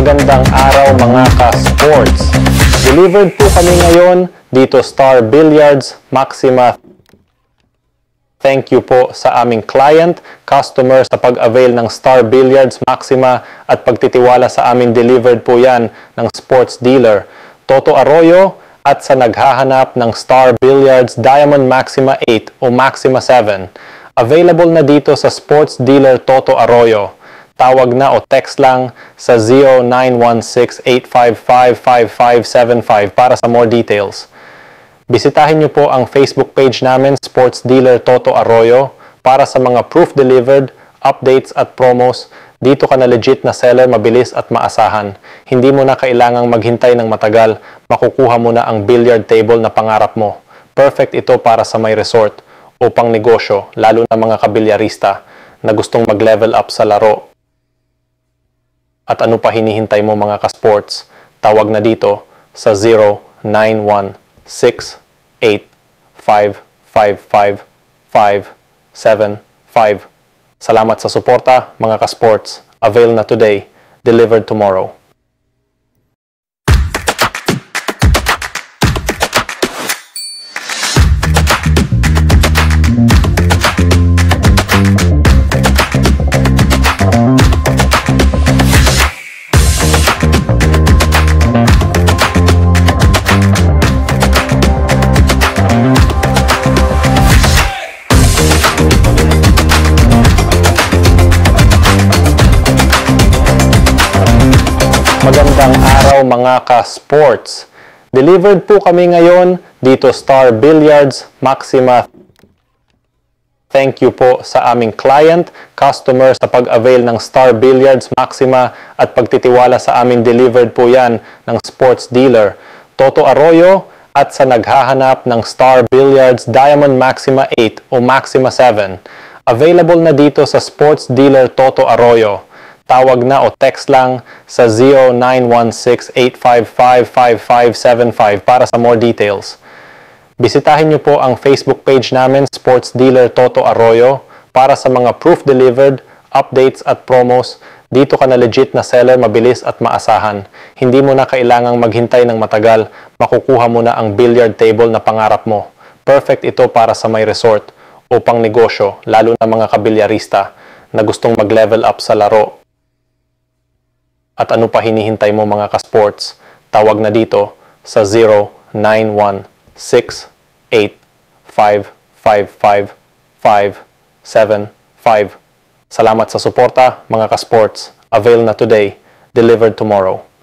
Magandang araw mga ka-sports. Delivered po kami ngayon dito Star Billiards Maxima. Thank you po sa aming client, customer sa pag-avail ng Star Billiards Maxima at pagtitiwala sa amin. Delivered po yan ng sports dealer Toto Arroyo at sa naghahanap ng Star Billiards Diamond Maxima 8 o Maxima 7. Available na dito sa sports dealer Toto Arroyo. Tawag na o text lang sa 0916-855-5575 para sa more details. Bisitahin niyo po ang Facebook page namin, Sports Dealer Toto Arroyo, para sa mga proof delivered, updates at promos. Dito ka na legit na seller, mabilis at maasahan. Hindi mo na kailangang maghintay ng matagal, makukuha mo na ang billiard table na pangarap mo. Perfect ito para sa may resort o pang negosyo, lalo na mga kabilyarista na gustong mag-level up sa laro. At ano pa hinihintay mo mga ka-sports? Tawag na dito sa 0916-855-5575. Salamat sa suporta mga ka-sports. Avail na today, delivered tomorrow. Magandang araw mga ka-sports. Delivered po kami ngayon dito Star Billiards Maxima. Thank you po sa aming client, customer sa pag-avail ng Star Billiards Maxima at pagtitiwala sa amin. Delivered po yan ng sports dealer Toto Arroyo at sa naghahanap ng Star Billiards Diamond Maxima 8 o Maxima 7. Available na dito sa sports dealer Toto Arroyo. Tawag na o text lang sa 0916-855-5575 para sa more details. Bisitahin niyo po ang Facebook page namin, Sports Dealer Toto Arroyo, para sa mga proof delivered, updates at promos. Dito ka na legit na seller, mabilis at maasahan. Hindi mo na kailangang maghintay ng matagal, makukuha mo na ang billiard table na pangarap mo. Perfect ito para sa may resort o pang negosyo, lalo na mga kabilyarista na gustong mag-level up sa laro. At ano pa hinihintay mo mga ka-sports? Tawag na dito sa 0916-855-5575. Salamat sa suporta mga ka-sports. Avail na today, delivered tomorrow.